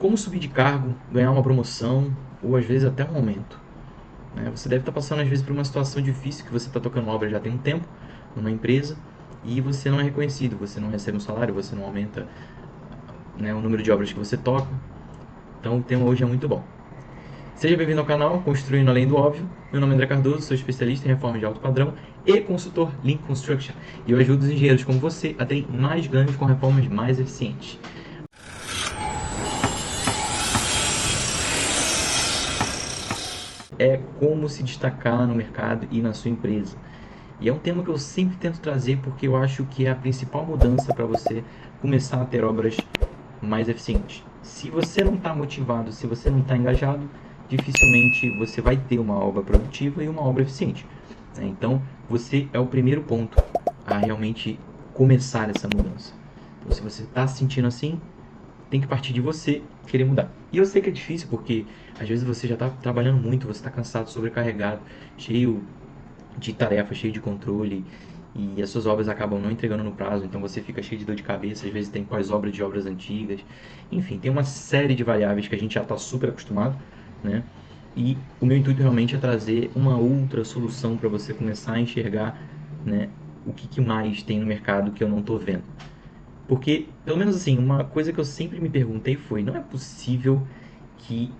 como subir de cargo, ganhar uma promoção ou às vezes até um aumento, né? Você deve estar passando às vezes por uma situação difícil que você está tocando obra já tem um tempo numa empresa e você não é reconhecido, você não recebe um salário, você não aumenta, né, o número de obras que você toca. Então o tema hoje é muito bom. Seja bem-vindo ao canal Construindo Além do Óbvio. Meu nome é André Cardoso, sou especialista em reforma de alto padrão e consultor Lean Construction. E eu ajudo os engenheiros como você a terem mais ganhos com reformas mais eficientes. É como se destacar no mercado e na sua empresa. E é um tema que eu sempre tento trazer porque eu acho que é a principal mudança para você começar a ter obras mais eficientes. Se você não está motivado, se você não está engajado, dificilmente você vai ter uma obra produtiva e uma obra eficiente, né? Então, você é o primeiro ponto a realmente começar essa mudança. Então, se você está se sentindo assim, tem que partir de você querer mudar. E eu sei que é difícil porque às vezes você já está trabalhando muito, você está cansado, sobrecarregado, cheio de tarefa, cheio de controle, e as suas obras acabam não entregando no prazo, então você fica cheio de dor de cabeça, às vezes tem pós-obra de obras antigas, enfim, tem uma série de variáveis que a gente já está super acostumado, né? E o meu intuito realmente é trazer uma outra solução para você começar a enxergar, né, o que mais tem no mercado que eu não estou vendo. Porque, pelo menos assim, uma coisa que eu sempre me perguntei foi, não é possível que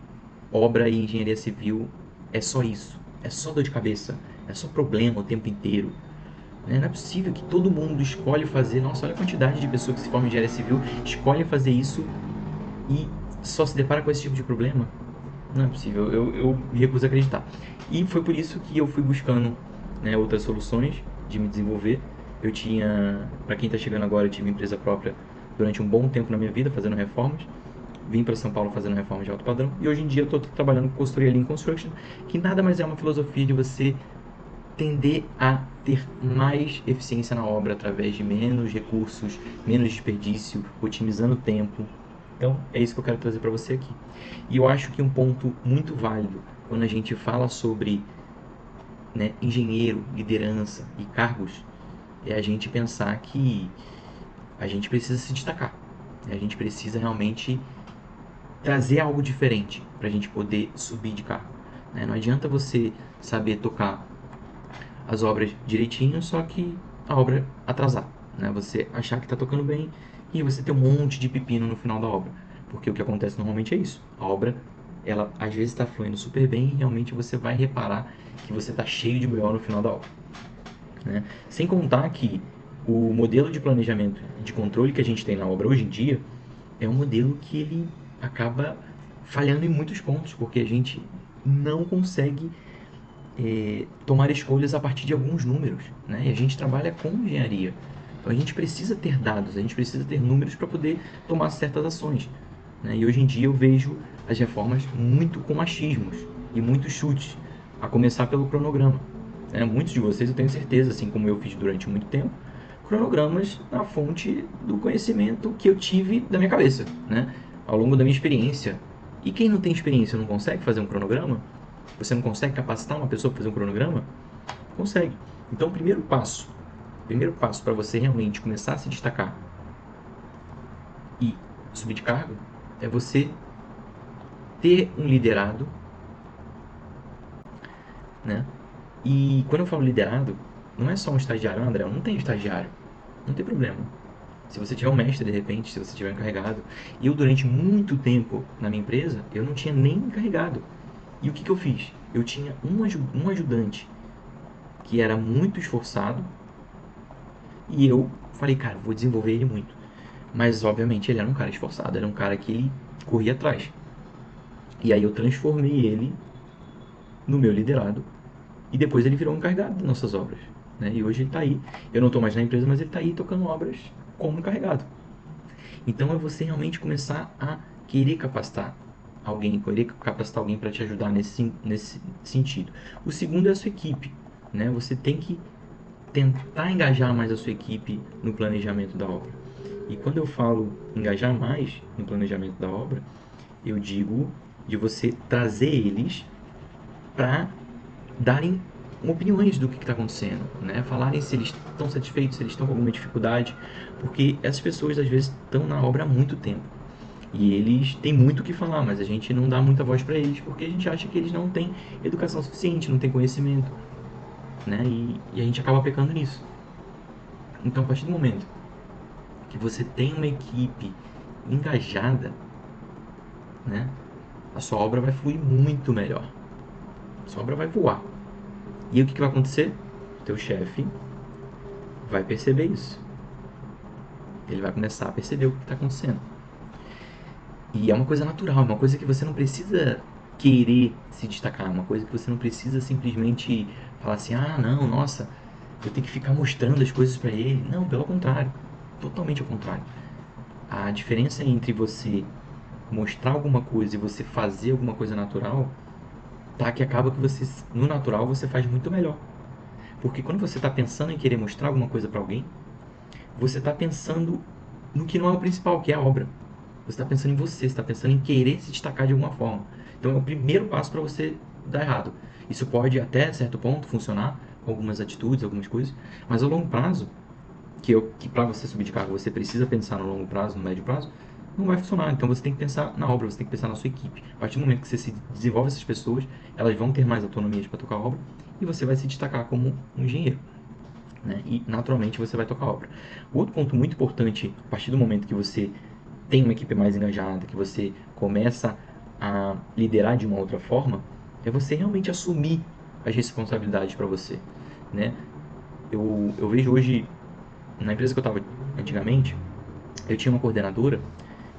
obra e engenharia civil é só isso, é só dor de cabeça, é só problema o tempo inteiro, né? Não é possível que todo mundo escolhe fazer, nossa, olha a quantidade de pessoas que se formam em engenharia civil, escolhem fazer isso e só se depara com esse tipo de problema. Não é possível, eu me recuso a acreditar. E foi por isso que eu fui buscando, né, outras soluções de me desenvolver. Eu tinha, para quem está chegando agora, eu tive empresa própria durante um bom tempo na minha vida, fazendo reformas. Vim para São Paulo fazendo reformas de alto padrão. E hoje em dia eu estou trabalhando com consultoria Lean Construction, que nada mais é uma filosofia de você tender a ter mais eficiência na obra através de menos recursos, menos desperdício, otimizando o tempo. Então, é isso que eu quero trazer para você aqui. E eu acho que um ponto muito válido quando a gente fala sobre, né, engenheiro, liderança e cargos é a gente pensar que a gente precisa se destacar. A gente precisa realmente trazer algo diferente para a gente poder subir de cargo, né? Não adianta você saber tocar as obras direitinho, só que a obra atrasar, né? Você achar que está tocando bem e você ter um monte de pepino no final da obra, porque o que acontece normalmente é isso. A obra, ela às vezes está fluindo super bem e realmente você vai reparar que você está cheio de BO no final da obra, né? Sem contar que o modelo de planejamento e de controle que a gente tem na obra hoje em dia é um modelo que ele acaba falhando em muitos pontos, porque a gente não consegue tomar escolhas a partir de alguns números, né? E a gente trabalha com engenharia. Então a gente precisa ter dados, a gente precisa ter números para poder tomar certas ações, né? E hoje em dia eu vejo as reformas muito com machismos e muitos chutes, a começar pelo cronograma, né? Muitos de vocês, eu tenho certeza, assim como eu fiz durante muito tempo, cronogramas na fonte do conhecimento que eu tive da minha cabeça, né? Ao longo da minha experiência. E quem não tem experiência não consegue fazer um cronograma? Você não consegue capacitar uma pessoa para fazer um cronograma? Consegue. Então, o primeiro passo para você realmente começar a se destacar e subir de cargo é você ter um liderado, né? E quando eu falo liderado, não é só um estagiário, André, eu não tenho estagiário, não tem problema. Se você tiver um mestre, de repente, se você tiver um encarregado. E eu, durante muito tempo na minha empresa, eu não tinha nem encarregado. E o que eu fiz? Eu tinha um ajudante que era muito esforçado e eu falei, cara, vou desenvolver ele muito. Mas, obviamente, ele era um cara esforçado, era um cara que ele corria atrás. E aí eu transformei ele no meu liderado e depois ele virou um encarregado das nossas obras, né? E hoje ele está aí. Eu não estou mais na empresa, mas ele está aí tocando obras como encarregado. Então é você realmente começar a querer capacitar alguém para te ajudar nesse sentido. O segundo é a sua equipe, né? Você tem que tentar engajar mais a sua equipe no planejamento da obra. E quando eu falo engajar mais no planejamento da obra, eu digo de você trazer eles para darem opiniões do que está acontecendo, né? Falarem se eles estão satisfeitos, se eles estão com alguma dificuldade, porque essas pessoas às vezes estão na obra há muito tempo. E eles têm muito o que falar, mas a gente não dá muita voz para eles porque a gente acha que eles não têm educação suficiente, não têm conhecimento, né? E a gente acaba pecando nisso. Então, a partir do momento que você tem uma equipe engajada, né, a sua obra vai fluir muito melhor. A sua obra vai voar. E aí, o que vai acontecer? O teu chefe vai perceber isso. Ele vai começar a perceber o que está acontecendo. E é uma coisa natural, é uma coisa que você não precisa querer se destacar, é uma coisa que você não precisa simplesmente falar assim, ah, não, nossa, eu tenho que ficar mostrando as coisas para ele. Não, pelo contrário, totalmente ao contrário. A diferença entre você mostrar alguma coisa e você fazer alguma coisa natural, tá, que acaba que você, no natural, você faz muito melhor. Porque quando você está pensando em querer mostrar alguma coisa para alguém, você está pensando no que não é o principal, que é a obra. Você está pensando em você está pensando em querer se destacar de alguma forma. Então é o primeiro passo para você dar errado. Isso pode até certo ponto funcionar com algumas atitudes, algumas coisas, mas a longo prazo, que para você subir de cargo você precisa pensar no longo prazo, no médio prazo, não vai funcionar. Então você tem que pensar na obra, você tem que pensar na sua equipe. A partir do momento que você se desenvolve essas pessoas, elas vão ter mais autonomia para tocar a obra e você vai se destacar como um engenheiro. Né? E naturalmente você vai tocar a obra. O outro ponto muito importante, a partir do momento que você tem uma equipe mais engajada, que você começa a liderar de uma outra forma, é você realmente assumir as responsabilidades para você. Né? Eu vejo hoje, na empresa que eu estava antigamente, eu tinha uma coordenadora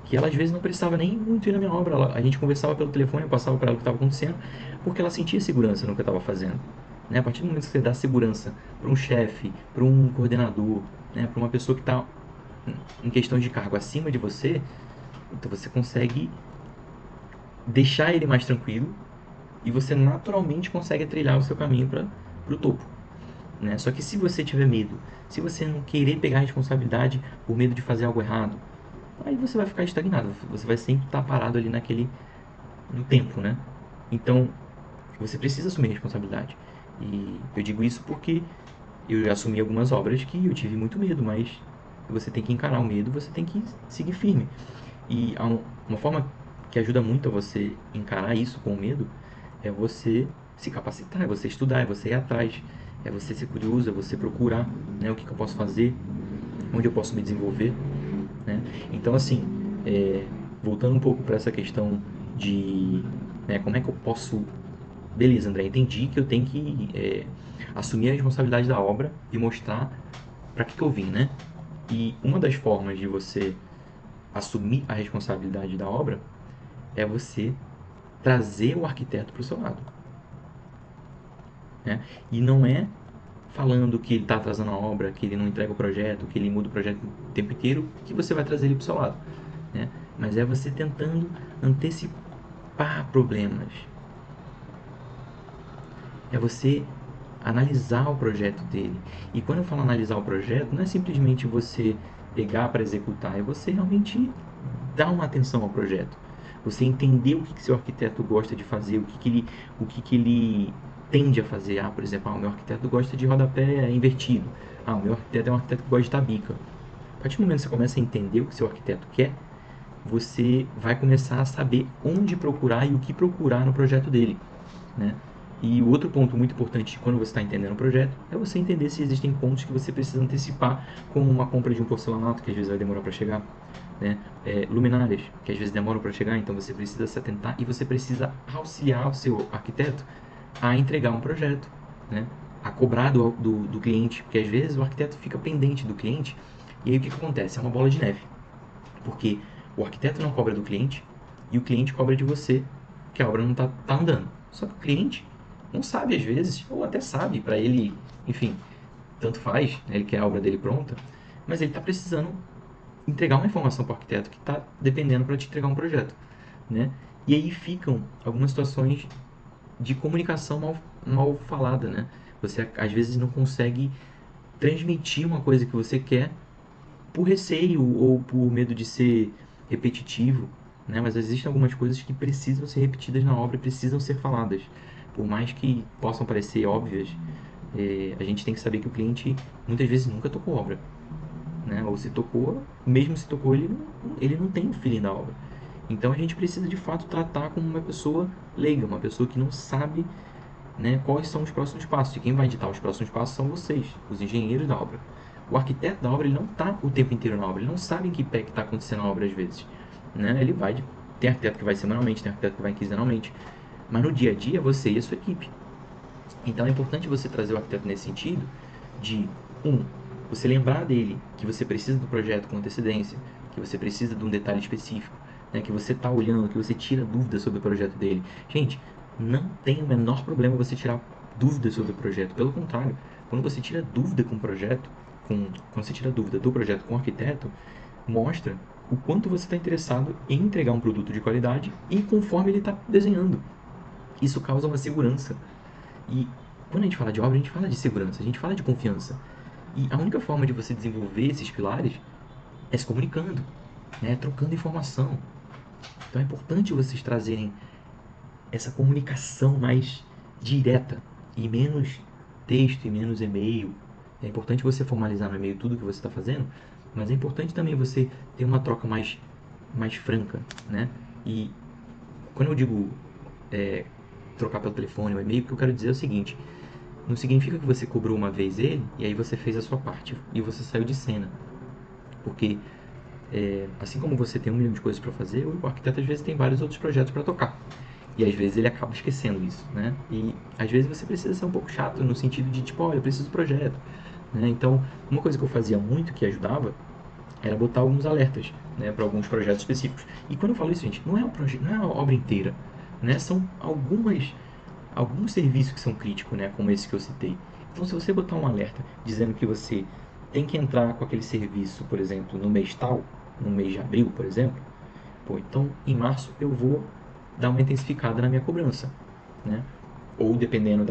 que ela às vezes não precisava nem muito ir na minha obra. A gente conversava pelo telefone, eu passava para ela o que estava acontecendo, porque ela sentia segurança no que eu estava fazendo. Né? A partir do momento que você dá segurança para um chefe, para um coordenador, né? Para uma pessoa que está em questão de cargo acima de você, então você consegue deixar ele mais tranquilo e você naturalmente consegue trilhar o seu caminho para o topo. Né? Só que se você tiver medo, se você não querer pegar a responsabilidade por medo de fazer algo errado, aí você vai ficar estagnado, você vai sempre estar parado ali no tempo, né? Então, você precisa assumir a responsabilidade. E eu digo isso porque eu já assumi algumas obras que eu tive muito medo, mas você tem que encarar o medo, você tem que seguir firme. E uma forma que ajuda muito a você encarar isso com o medo é você se capacitar, é você estudar, é você ir atrás, é você ser curioso, é você procurar, né, o que, que eu posso fazer, onde eu posso me desenvolver, né? Então, assim, voltando um pouco para essa questão de, né, como é que eu posso... Beleza, André, entendi que eu tenho que assumir a responsabilidade da obra e mostrar para que eu vim, né? E uma das formas de você assumir a responsabilidade da obra é você trazer o arquiteto para o seu lado, né? E não é falando que ele está atrasando a obra, que ele não entrega o projeto, que ele muda o projeto o tempo inteiro, que você vai trazer ele para o seu lado, né? Mas é você tentando antecipar problemas, é você analisar o projeto dele. E quando eu falo analisar o projeto, não é simplesmente você pegar para executar, é você realmente dar uma atenção ao projeto. Você entender o que, que seu arquiteto gosta de fazer, o que ele tende a fazer. Ah, por exemplo, o meu arquiteto gosta de rodapé invertido. Ah, o meu arquiteto é um arquiteto que gosta de tabica. A partir do momento que você começa a entender o que seu arquiteto quer, você vai começar a saber onde procurar e o que procurar no projeto dele, né? E o outro ponto muito importante quando você está entendendo o projeto é você entender se existem pontos que você precisa antecipar, como uma compra de um porcelanato que às vezes vai demorar para chegar, né? Luminárias que às vezes demoram para chegar, então você precisa se atentar e você precisa auxiliar o seu arquiteto a entregar um projeto, né? A cobrar do cliente, porque às vezes o arquiteto fica pendente do cliente e aí o que, que acontece? É uma bola de neve, porque o arquiteto não cobra do cliente e o cliente cobra de você que a obra não tá andando. Só que o cliente não sabe às vezes, ou até sabe, para ele, enfim, tanto faz, né? Ele quer a obra dele pronta, mas ele está precisando entregar uma informação para o arquiteto que está dependendo para te entregar um projeto, né? E aí ficam algumas situações de comunicação mal falada, né? Você às vezes não consegue transmitir uma coisa que você quer por receio ou por medo de ser repetitivo, né? Mas existem algumas coisas que precisam ser repetidas na obra e precisam ser faladas. Por mais que possam parecer óbvias, a gente tem que saber que o cliente muitas vezes nunca tocou obra, né? Ou se tocou, mesmo se tocou, ele não tem o feeling da obra. Então a gente precisa de fato tratar como uma pessoa leiga, uma pessoa que não sabe, né, quais são os próximos passos. E quem vai ditar os próximos passos são vocês, os engenheiros da obra. O arquiteto da obra ele não está o tempo inteiro na obra, ele não sabe em que pé que está acontecendo a obra às vezes. Né? Ele vai, tem arquiteto que vai semanalmente, tem arquiteto que vai quinzenalmente, mas no dia a dia você e a sua equipe. Então é importante você trazer o arquiteto nesse sentido de, você lembrar dele que você precisa do projeto com antecedência, que você precisa de um detalhe específico, né, que você está olhando, que você tira dúvidas sobre o projeto dele. Gente, não tem o menor problema você tirar dúvidas sobre o projeto. Pelo contrário, quando você tira dúvida com o projeto, quando você tira dúvida do projeto com o arquiteto, mostra o quanto você está interessado em entregar um produto de qualidade e conforme ele está desenhando. Isso causa uma segurança. E quando a gente fala de obra, a gente fala de segurança, a gente fala de confiança. E a única forma de você desenvolver esses pilares é se comunicando, né? Trocando informação. Então é importante vocês trazerem essa comunicação mais direta e menos texto e menos e-mail. É importante você formalizar no e-mail tudo que você está fazendo, mas é importante também você ter uma troca mais franca, né? E quando eu digo é, trocar pelo telefone ou e-mail, o que eu quero dizer é o seguinte: não significa que você cobrou uma vez ele e aí você fez a sua parte e você saiu de cena. Porque assim como você tem 1 milhão de coisas para fazer, o arquiteto às vezes tem vários outros projetos para tocar. E às vezes ele acaba esquecendo isso, né? E às vezes você precisa ser um pouco chato no sentido de tipo, olha, eu preciso do projeto, né? Então, uma coisa que eu fazia muito que ajudava era botar alguns alertas, né, para alguns projetos específicos. E quando eu falo isso, gente, não é um projeto, não é a obra inteira, né? São alguns serviços que são críticos, né, como esse que eu citei. Então, se você botar um alerta dizendo que você tem que entrar com aquele serviço, por exemplo, no mês tal, no mês de abril, por exemplo, pô, então em março eu vou dar uma intensificada na minha cobrança, né? Ou dependendo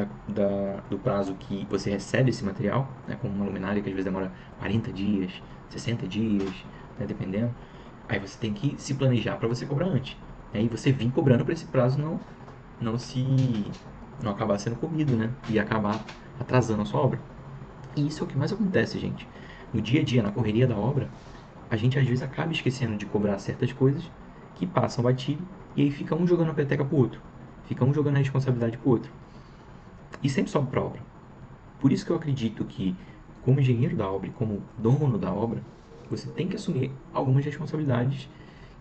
do prazo que você recebe esse material, né, como uma luminária que às vezes demora 40 dias, 60 dias, né, dependendo, aí você tem que se planejar para você cobrar antes. Né? E você vir cobrando para esse prazo não se não acabar sendo comido, né? E acabar atrasando a sua obra. E isso é o que mais acontece, gente. No dia a dia, na correria da obra, a gente às vezes acaba esquecendo de cobrar certas coisas que passam batido e aí fica um jogando a peteca pro outro. Fica um jogando a responsabilidade pro outro. E sempre sobe pra obra. Por isso que eu acredito que, como engenheiro da obra e como dono da obra, você tem que assumir algumas responsabilidades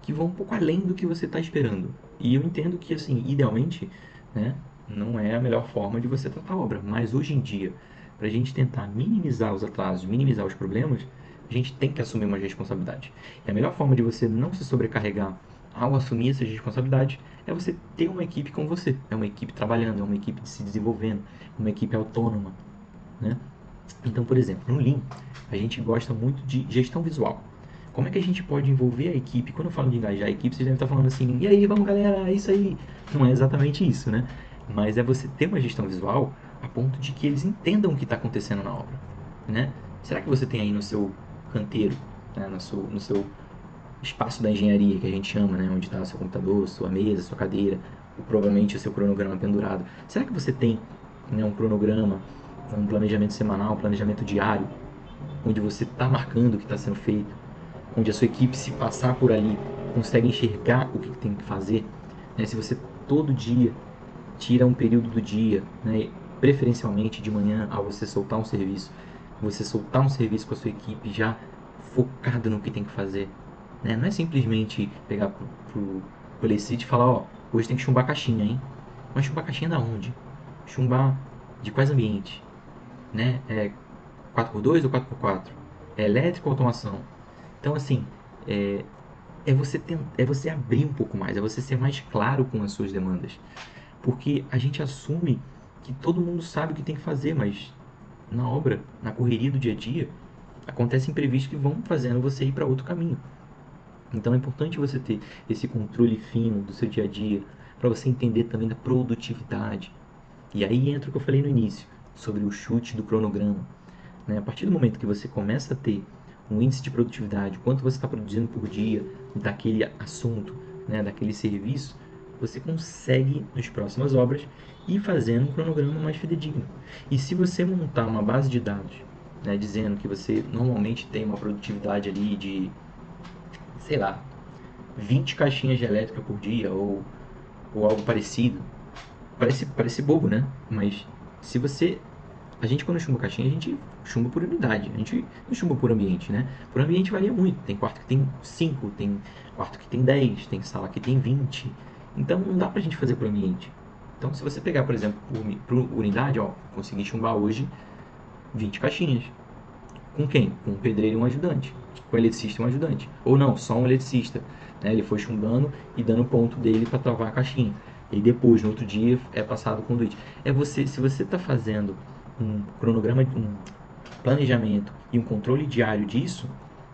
que vão um pouco além do que você está esperando. E eu entendo que, assim, idealmente, né, não é a melhor forma de você tratar a obra. Mas hoje em dia, para a gente tentar minimizar os atrasos, minimizar os problemas, a gente tem que assumir uma responsabilidade. E a melhor forma de você não se sobrecarregar ao assumir essas responsabilidades é você ter uma equipe com você. É uma equipe trabalhando, é uma equipe se desenvolvendo, uma equipe autônoma, né? Então, por exemplo, no Lean, a gente gosta muito de gestão visual. Como é que a gente pode envolver a equipe? Quando eu falo de engajar a equipe, vocês devem estar falando assim, e aí, vamos galera, é isso aí. Não é exatamente isso, né? Mas é você ter uma gestão visual a ponto de que eles entendam o que está acontecendo na obra, né? Será que você tem aí no seu canteiro, né, no seu espaço da engenharia, que a gente chama, né, onde está o seu computador, sua mesa, sua cadeira, ou provavelmente o seu cronograma pendurado? Será que você tem, né, um cronograma, um planejamento semanal, um planejamento diário, onde você está marcando o que está sendo feito, onde a sua equipe, se passar por ali, consegue enxergar o que tem que fazer, né? Se você todo dia tira um período do dia, né, preferencialmente de manhã, ao você soltar um serviço, você soltar um serviço com a sua equipe já focado no que tem que fazer, né? Não é simplesmente pegar pro Policite e falar, ó, hoje tem que chumbar a caixinha, hein? Mas chumbar a caixinha da onde? Chumbar de quais ambientes? Né? É 4x2 ou 4x4? É elétrico ou automação? Então, assim, é, é você abrir um pouco mais, é você ser mais claro com as suas demandas. Porque a gente assume que todo mundo sabe o que tem que fazer, mas na obra, na correria do dia a dia, acontecem imprevistos que vão fazendo você ir para outro caminho. Então é importante você ter esse controle fino do seu dia a dia, para você entender também da produtividade. E aí entra o que eu falei no início, sobre o chute do cronograma. Né? A partir do momento que você começa a ter um índice de produtividade, quanto você está produzindo por dia daquele assunto, né, daquele serviço, você consegue, nas próximas obras, ir fazendo um cronograma mais fidedigno. E se você montar uma base de dados, né, dizendo que você normalmente tem uma produtividade ali de, sei lá, 20 caixinhas de elétrica por dia ou algo parecido. Parece bobo, né? Mas se você a gente, quando chumba caixinha, a gente chumba por unidade. A gente não chumba por ambiente, né? Por ambiente varia muito. Tem quarto que tem 5, tem quarto que tem 10, tem sala que tem 20. Então não dá pra gente fazer por ambiente. Então se você pegar, por exemplo, por unidade, ó, consegui chumbar hoje 20 caixinhas. Com quem? Com um pedreiro e um ajudante. Com um eletricista e um ajudante. Ou não, só um eletricista. Né? Ele foi chumbando e dando o ponto dele para travar a caixinha. E depois, no outro dia, é passado o conduíte. Se você está fazendo um cronograma, um planejamento e um controle diário disso,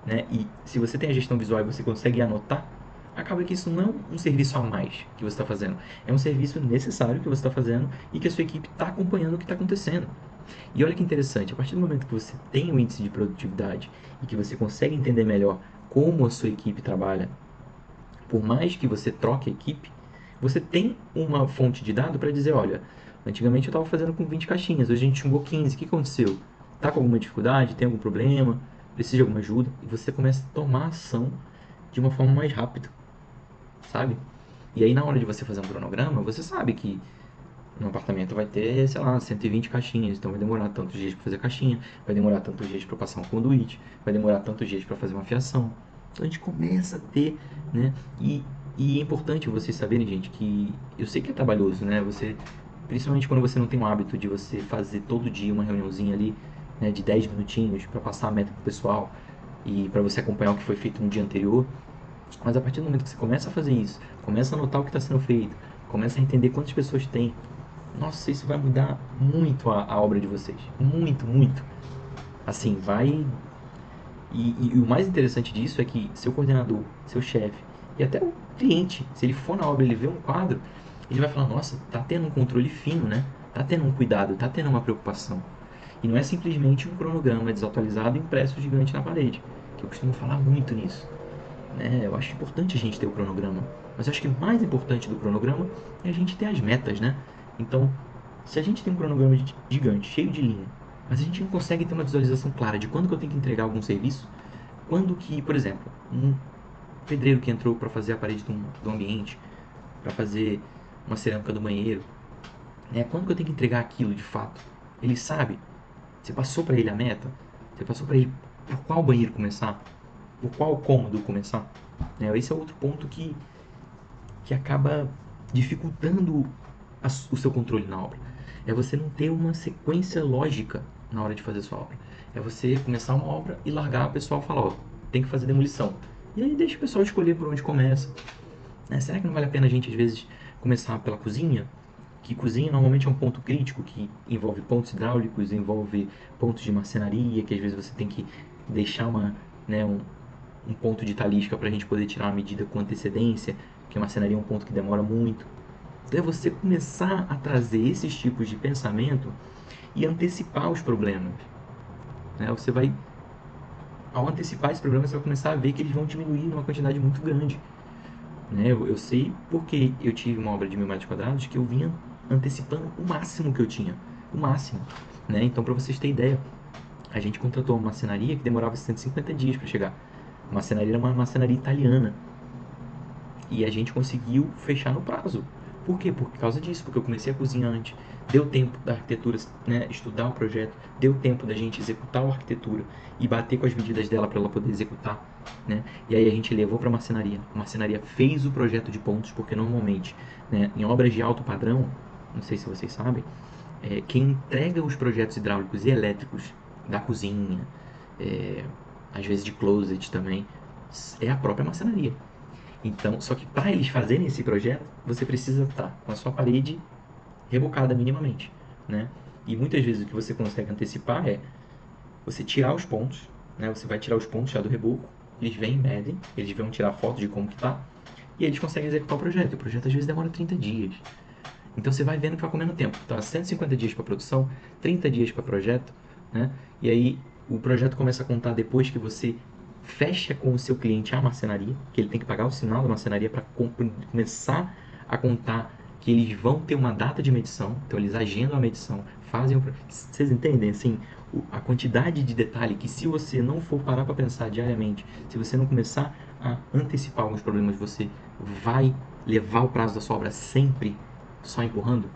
né? E se você tem a gestão visual e você consegue anotar, acaba que isso não é um serviço a mais que você está fazendo. É um serviço necessário que você está fazendo e que a sua equipe está acompanhando o que está acontecendo. E olha que interessante, a partir do momento que você tem um índice de produtividade e que você consegue entender melhor como a sua equipe trabalha, por mais que você troque a equipe, você tem uma fonte de dado para dizer, olha, antigamente eu estava fazendo com 20 caixinhas, hoje a gente chumou 15, o que aconteceu? Está com alguma dificuldade? Tem algum problema? Precisa de alguma ajuda? E você começa a tomar ação de uma forma mais rápida, sabe? E aí na hora de você fazer um cronograma, você sabe que no apartamento vai ter, sei lá, 120 caixinhas, então vai demorar tantos dias para fazer a caixinha, vai demorar tantos dias para passar um conduíte, vai demorar tantos dias para fazer uma fiação. Então a gente começa a ter, né? E é importante vocês saberem, gente, que eu sei que é trabalhoso, né? Você, principalmente quando você não tem o hábito de você fazer todo dia uma reuniãozinha ali, né, de 10 minutinhos para passar a meta pro pessoal e para você acompanhar o que foi feito no dia anterior. Mas a partir do momento que você começa a fazer isso, começa a notar o que está sendo feito, começa a entender quantas pessoas tem, nossa, isso vai mudar muito a obra de vocês. Muito, muito. Assim, vai. E o mais interessante disso é que seu coordenador, seu chefe e até o cliente, se ele for na obra e ele vê um quadro, ele vai falar: nossa, tá tendo um controle fino, né? Tá tendo um cuidado, tá tendo uma preocupação. E não é simplesmente um cronograma desatualizado impresso gigante na parede, que eu costumo falar muito nisso. Né? Eu acho importante a gente ter o cronograma, mas eu acho que mais importante do cronograma é a gente ter as metas, né? Então, se a gente tem um cronograma gigante, cheio de linha, mas a gente não consegue ter uma visualização clara de quando que eu tenho que entregar algum serviço, quando que, por exemplo, um pedreiro que entrou para fazer a parede do ambiente, para fazer uma cerâmica do banheiro, né? Quando que eu tenho que entregar aquilo de fato? Ele sabe? Você passou para ele a meta? Você passou para ele por qual banheiro começar? Por qual cômodo começar? Né? Esse é outro ponto que acaba dificultando o seu controle na obra. É você não ter uma sequência lógica na hora de fazer a sua obra. É você começar uma obra e largar o pessoal falar, ó, tem que fazer demolição. E aí deixa o pessoal escolher por onde começa. Né? Será que não vale a pena a gente, às vezes, começar pela cozinha? Que cozinha normalmente é um ponto crítico, que envolve pontos hidráulicos, envolve pontos de marcenaria, que às vezes você tem que deixar um ponto de talisca para a gente poder tirar uma medida com antecedência, que a marcenaria é um ponto que demora muito. Então é você começar a trazer esses tipos de pensamento e antecipar os problemas. Né? Você vai, ao antecipar esses problemas, você vai começar a ver que eles vão diminuir numa quantidade muito grande. Né? Eu sei porque eu tive uma obra de 1.000 metros quadrados que eu vinha antecipando o máximo que eu tinha. O máximo. Né? Então, para vocês terem ideia, a gente contratou uma marcenaria que demorava 150 dias para chegar. A marcenaria era uma marcenaria italiana. E a gente conseguiu fechar no prazo. Por quê? Por causa disso, porque eu comecei a cozinhar antes. Deu tempo da arquitetura, né, estudar o projeto, deu tempo da gente executar a arquitetura e bater com as medidas dela para ela poder executar. Né? E aí a gente levou para a marcenaria. A marcenaria fez o projeto de pontos, porque normalmente, né, em obras de alto padrão, não sei se vocês sabem, quem entrega os projetos hidráulicos e elétricos da cozinha, é, às vezes de closet também, é a própria marcenaria. Então, só que para eles fazerem esse projeto, você precisa estar com a sua parede rebocada minimamente, né? E muitas vezes o que você consegue antecipar é você tirar os pontos, né? Você vai tirar os pontos já do reboco, eles vêm, medem, eles vão tirar foto de como que tá, e eles conseguem executar o projeto. O projeto às vezes demora 30 dias. Então você vai vendo que vai comendo tempo. Então, 150 dias para produção, 30 dias para projeto, né? E aí o projeto começa a contar depois que você fecha com o seu cliente a marcenaria, que ele tem que pagar o sinal da marcenaria para começar a contar que eles vão ter uma data de medição, então eles agendam a medição, fazem o... Vocês entendem, assim, a quantidade de detalhe que se você não for parar para pensar diariamente, se você não começar a antecipar alguns problemas, você vai levar o prazo da sua obra sempre só empurrando?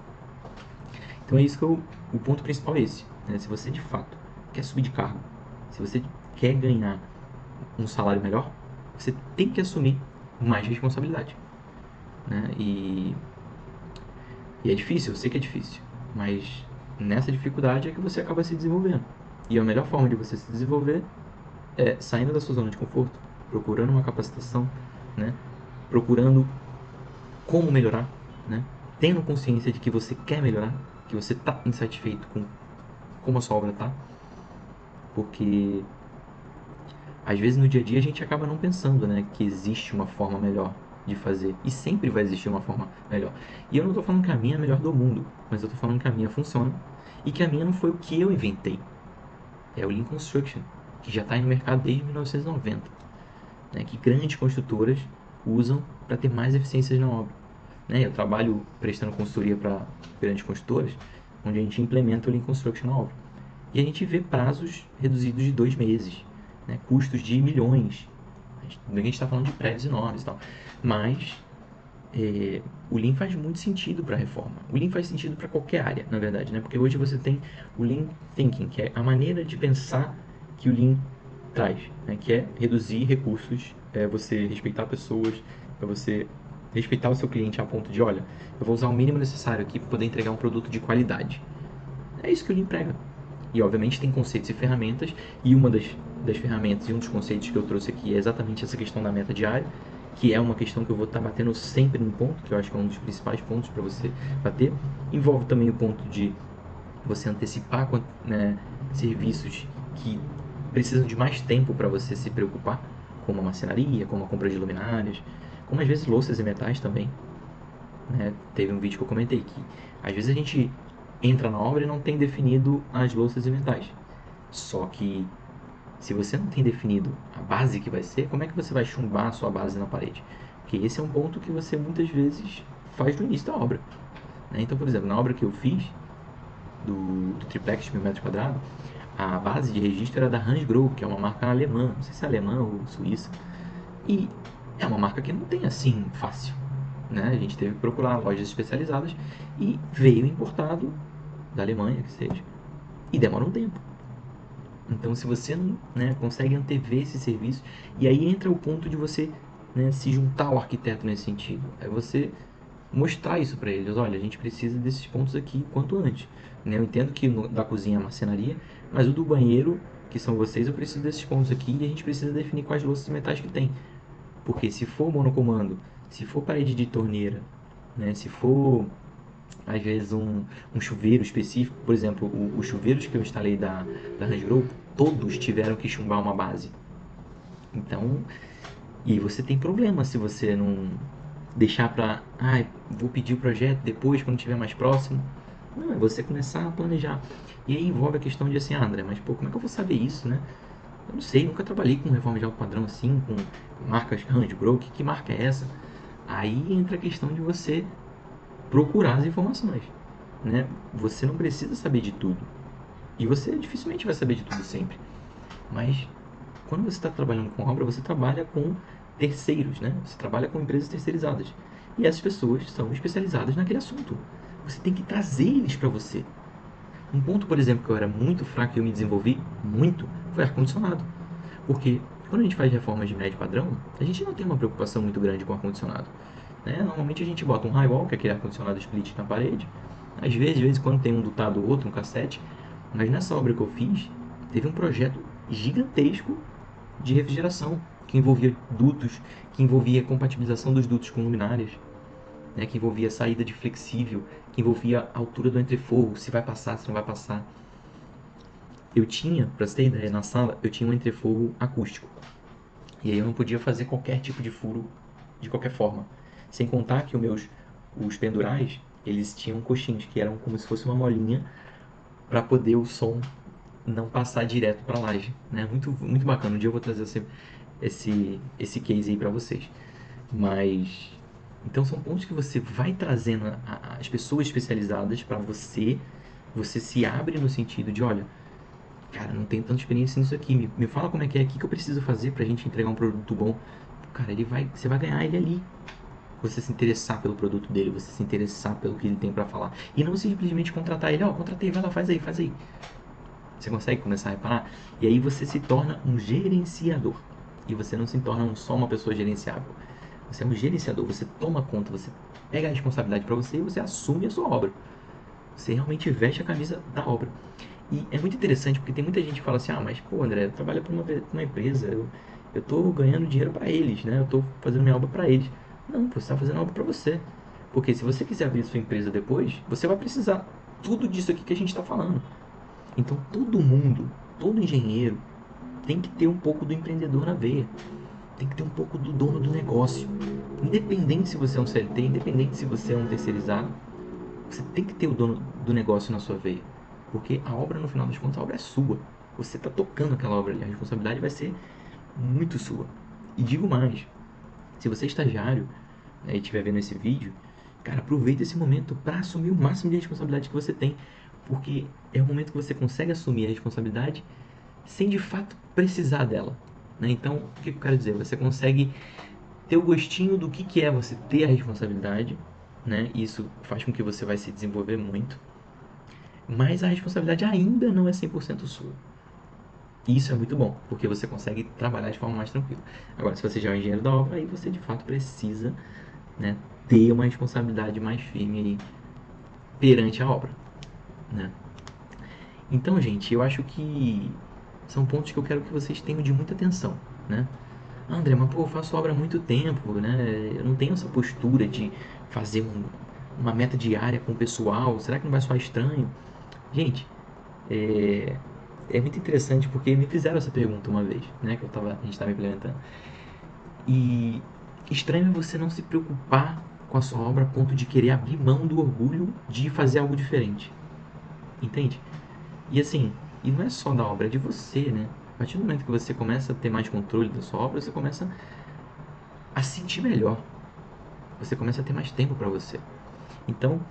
Então é isso que o ponto principal é esse, né? Se você de fato quer subir de cargo, se você quer ganhar um salário melhor, você tem que assumir mais responsabilidade, né? E é difícil, eu sei que é difícil, mas nessa dificuldade é que você acaba se desenvolvendo. E a melhor forma de você se desenvolver é saindo da sua zona de conforto, procurando uma capacitação, né? Procurando como melhorar, né? Tendo consciência de que você quer melhorar, que você está insatisfeito com como a sua obra está, porque às vezes no dia a dia a gente acaba não pensando, né, que existe uma forma melhor de fazer e sempre vai existir uma forma melhor. E eu não estou falando que a minha é a melhor do mundo, mas eu estou falando que a minha funciona e que a minha não foi o que eu inventei. É o Lean Construction, que já está no mercado desde 1990, né, que grandes construtoras usam para ter mais eficiências na obra. Né? Eu trabalho prestando consultoria para grandes construtoras, onde a gente implementa o Lean Construction na obra. E a gente vê prazos reduzidos de 2 meses, né? Custos de milhões. A gente está falando de prédios enormes e tal. Mas o Lean faz muito sentido para a reforma. O Lean faz sentido para qualquer área, na verdade, né? Porque hoje você tem o Lean Thinking, que é a maneira de pensar que o Lean traz, né? Que é reduzir recursos, é você respeitar pessoas, é você respeitar o seu cliente a ponto de, olha, eu vou usar o mínimo necessário aqui para poder entregar um produto de qualidade. É isso que o Lean prega. E obviamente tem conceitos e ferramentas, e uma das ferramentas e um dos conceitos que eu trouxe aqui é exatamente essa questão da meta diária, que é uma questão que eu vou estar batendo sempre no ponto, que eu acho que é um dos principais pontos para você bater. Envolve também o ponto de você antecipar, né, serviços que precisam de mais tempo para você se preocupar, como a marcenaria, como a compra de luminárias, como às vezes louças e metais também, né? Teve um vídeo que eu comentei que às vezes a gente entra na obra e não tem definido as louças e metais. Só que se você não tem definido a base que vai ser, como é que você vai chumbar a sua base na parede? Porque esse é um ponto que você muitas vezes faz no início da obra, né? Então, por exemplo, na obra que eu fiz, do triplex de 1000 metros quadrados, a base de registro era da Hansgrohe, que é uma marca alemã, não sei se é alemã ou suíça. E é uma marca que não tem assim fácil, né? A gente teve que procurar lojas especializadas e veio importado da Alemanha, que seja, e demora um tempo. Então, se você não, né, consegue antever esse serviço, e aí entra o ponto de você, né, se juntar ao arquiteto nesse sentido, é você mostrar isso para eles. Olha, a gente precisa desses pontos aqui quanto antes. Né? Eu entendo que da cozinha é a marcenaria, mas o do banheiro, que são vocês, eu preciso desses pontos aqui e a gente precisa definir quais louças e metais que tem. Porque se for monocomando, se for parede de torneira, né, se for às vezes um chuveiro específico, por exemplo, os chuveiros que eu instalei da Range Rover, todos tiveram que chumbar uma base. Então, e você tem problema se você não deixar para, vou pedir o projeto depois, quando estiver mais próximo. Não, é você começar a planejar. E aí envolve a questão de assim, André, mas pô, como é que eu vou saber isso, né? Eu não sei, nunca trabalhei com reforma de alto padrão assim, com marcas Hansgrohe, que marca é essa? Aí entra a questão de você procurar as informações, né? Você não precisa saber de tudo. E você dificilmente vai saber de tudo sempre. Mas quando você está trabalhando com obra, você trabalha com terceiros, né? Você trabalha com empresas terceirizadas. E essas pessoas são especializadas naquele assunto. Você tem que trazer eles para você. Um ponto, por exemplo, que eu era muito fraco e eu me desenvolvi muito foi ar-condicionado. Porque quando a gente faz reformas de médio padrão, a gente não tem uma preocupação muito grande com ar-condicionado. Né? Normalmente a gente bota um high-wall, que é aquele ar-condicionado split na parede. Às vezes, de vez em quando tem um dutado ou outro, um cassete. Mas nessa obra que eu fiz, teve um projeto gigantesco de refrigeração, que envolvia dutos, que envolvia compatibilização dos dutos com luminárias, né, que envolvia saída de flexível, que envolvia a altura do entreforro, se vai passar, se não vai passar. Eu tinha, para você ter ideia, na sala, eu tinha um entreforro acústico. E aí eu não podia fazer qualquer tipo de furo de qualquer forma. Sem contar que os pendurais, eles tinham coxins, que eram como se fosse uma molinha para poder o som não passar direto para a laje, né? Muito, muito bacana. Um dia eu vou trazer esse case aí para vocês. Mas então são pontos que você vai trazendo as pessoas especializadas para você. Você se abre no sentido de, olha, cara, não tenho tanta experiência nisso aqui. Me fala como é que eu preciso fazer para a gente entregar um produto bom. cara, você vai ganhar ele ali. Você se interessar pelo produto dele, você se interessar pelo que ele tem para falar. E não simplesmente contratar ele, contratei, vai lá, faz aí, faz aí. Você consegue começar a reparar? E aí você se torna um gerenciador. E você não se torna só uma pessoa gerenciável. Você é um gerenciador, você toma conta, você pega a responsabilidade para você e você assume a sua obra. Você realmente veste a camisa da obra. E é muito interessante porque tem muita gente que fala assim: mas pô, André, eu trabalho para uma empresa, eu tô ganhando dinheiro para eles, né? Eu tô fazendo minha obra para eles. Não, pô, você tá fazendo a obra para você. Porque se você quiser abrir sua empresa depois, você vai precisar tudo disso aqui que a gente está falando. Então todo mundo, todo engenheiro, tem que ter um pouco do empreendedor na veia. Tem que ter um pouco do dono do negócio. Independente se você é um CLT, independente se você é um terceirizado, você tem que ter o dono do negócio na sua veia. Porque a obra, no final das contas, a obra é sua. Você está tocando aquela obra ali. A responsabilidade vai ser muito sua. E digo mais, se você é estagiário, né, e estiver vendo esse vídeo, cara, aproveita esse momento para assumir o máximo de responsabilidade que você tem. Porque é o momento que você consegue assumir a responsabilidade sem de fato precisar dela. Né? Então, o que eu quero dizer? Você consegue ter o gostinho do que é você ter a responsabilidade, né? Isso faz com que você vai se desenvolver muito, mas a responsabilidade ainda não é 100% sua. E isso é muito bom, porque você consegue trabalhar de forma mais tranquila. Agora, se você já é um engenheiro da obra, aí você de fato precisa, né, ter uma responsabilidade mais firme aí perante a obra, né? Então, gente, eu acho que são pontos que eu quero que vocês tenham de muita atenção, né? André, mas pô, eu faço obra há muito tempo, né? Eu não tenho essa postura de fazer uma meta diária com o pessoal. Será que não vai soar estranho? Gente, é, é muito interessante porque me fizeram essa pergunta uma vez, né? Que a gente estava implementando. E estranho é você não se preocupar com a sua obra a ponto de querer abrir mão do orgulho de fazer algo diferente. Entende? E assim, e não é só da obra, é de você, né? A partir do momento que você começa a ter mais controle da sua obra, você começa a se sentir melhor. Você começa a ter mais tempo para você. Então,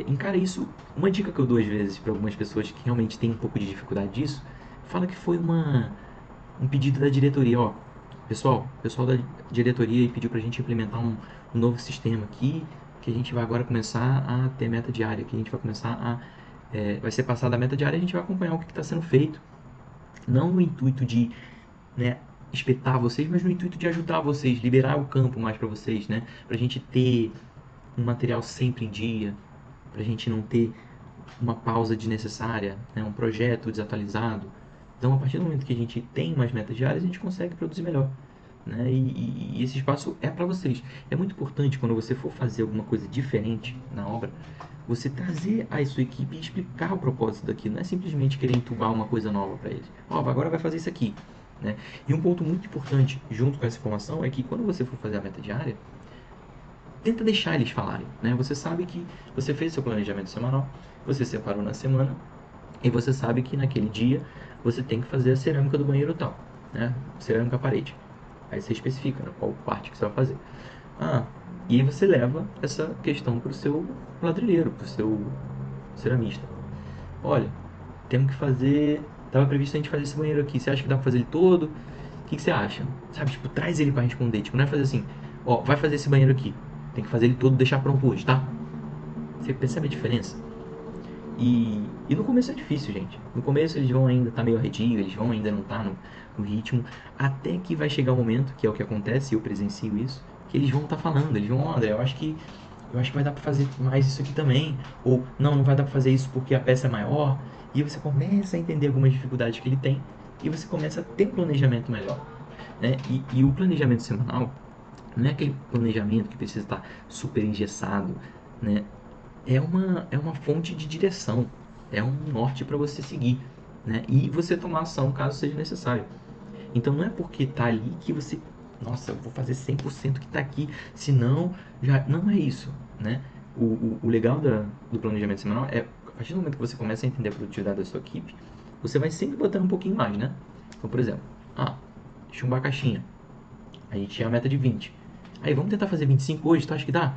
encara isso. Uma dica que eu dou às vezes para algumas pessoas que realmente têm um pouco de dificuldade disso, fala que foi um pedido da diretoria. Ó, o pessoal da diretoria pediu para a gente implementar um novo sistema aqui, que a gente vai agora começar a ter meta diária, que a gente vai começar vai ser passada a meta diária, a gente vai acompanhar o que está sendo feito. Não no intuito de, né, espetar vocês, mas no intuito de ajudar vocês, liberar o campo mais para vocês, né? Para a gente ter um material sempre em dia, para a gente não ter uma pausa desnecessária, né, um projeto desatualizado. Então, a partir do momento que a gente tem umas metas diárias, a gente consegue produzir melhor. Né? E esse espaço é para vocês. É muito importante quando você for fazer alguma coisa diferente na obra, você trazer a sua equipe e explicar o propósito daquilo. Não é simplesmente querer entubar uma coisa nova para eles. Agora vai fazer isso aqui. Né? E um ponto muito importante junto com essa informação é que quando você for fazer a meta diária, tenta deixar eles falarem, né? Você sabe que você fez seu planejamento semanal, você separou na semana e você sabe que naquele dia você tem que fazer a cerâmica do banheiro tal, né? Cerâmica à parede. Aí você especifica, né, qual parte que você vai fazer. E aí você leva essa questão para o seu ladrilheiro, para o seu ceramista. Olha, temos que fazer. Tava previsto a gente fazer esse banheiro aqui. Você acha que dá para fazer ele todo? O que você acha? Sabe, tipo, traz ele para responder. Tipo, não é fazer assim, vai fazer esse banheiro aqui. Tem que fazer ele todo e deixar pronto hoje, tá? Você percebe a diferença? E no começo é difícil, gente. No começo eles vão ainda estar meio arredio, eles vão ainda não estar no ritmo. Até que vai chegar o momento, que é o que acontece, e eu presencio isso, que eles vão estar falando. Eles vão, André, eu acho que vai dar para fazer mais isso aqui também. Ou, não vai dar para fazer isso porque a peça é maior. E você começa a entender algumas dificuldades que ele tem. E você começa a ter um planejamento melhor. Né? E o planejamento semanal não é aquele planejamento que precisa estar super engessado, né? É uma fonte de direção, é um norte para você seguir, né? E você tomar ação caso seja necessário. Então não é porque tá ali que você, nossa, eu vou fazer 100% que tá aqui, senão já não é isso, né? O legal do planejamento semanal é a partir do momento que você começa a entender a produtividade da sua equipe, você vai sempre botando um pouquinho mais, né? Então, por exemplo, chumbar a caixinha. A gente tinha a meta de 20. Aí, vamos tentar fazer 25 hoje, tu acha que dá?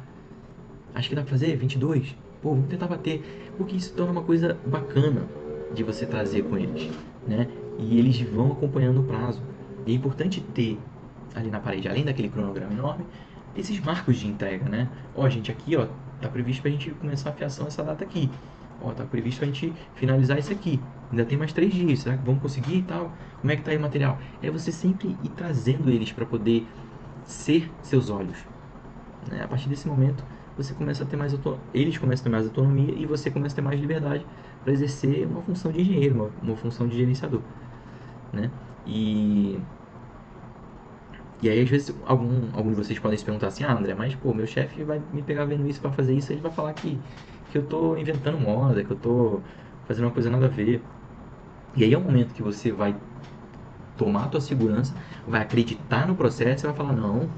Acho que dá pra fazer 22. Pô, vamos tentar bater. Porque isso torna uma coisa bacana de você trazer com eles, né? E eles vão acompanhando o prazo. E é importante ter ali na parede, além daquele cronograma enorme, esses marcos de entrega, né? Ó, gente, aqui, ó, tá previsto pra gente começar a fiação essa data aqui. Ó, tá previsto pra gente finalizar isso aqui. Ainda tem mais 3 dias, será que vamos conseguir e tal? Como é que tá aí o material? É você sempre ir trazendo eles para poder ser seus olhos, né? A partir desse momento, você começa a ter mais eles começam a ter mais autonomia e você começa a ter mais liberdade para exercer uma função de engenheiro, uma função de gerenciador, né? E e aí, às vezes, algum de vocês podem se perguntar assim: ah, André, mas pô, meu chefe vai me pegar vendo isso para fazer isso, ele vai falar que eu tô inventando moda, que eu tô fazendo uma coisa nada a ver. E aí é o momento que você vai tomar a tua segurança, vai acreditar no processo e vai falar: não,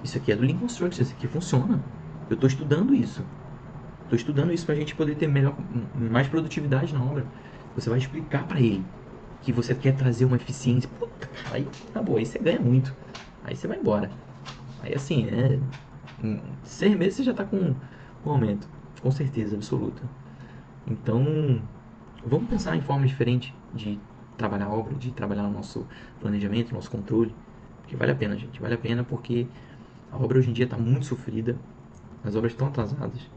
isso aqui é do Lean Construction, isso aqui funciona. Eu estou estudando isso. Estou estudando isso para a gente poder ter mais produtividade na obra. Você vai explicar para ele que você quer trazer uma eficiência. Puta, aí tá bom, aí você ganha muito. Aí você vai embora. Aí assim, em 6 meses você já está com um aumento, com certeza absoluta. Então, vamos pensar em formas diferentes de trabalhar a obra, de trabalhar o nosso planejamento, nosso controle. Porque vale a pena, gente. Vale a pena porque a obra hoje em dia está muito sofrida, as obras estão atrasadas,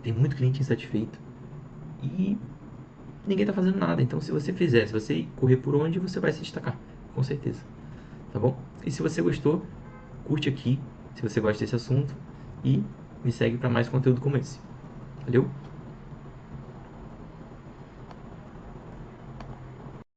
tem muito cliente insatisfeito e ninguém está fazendo nada. Então, se você fizer, se você correr por onde, você vai se destacar, com certeza. Tá bom? E se você gostou, curte aqui, se você gosta desse assunto, e me segue para mais conteúdo como esse. Valeu?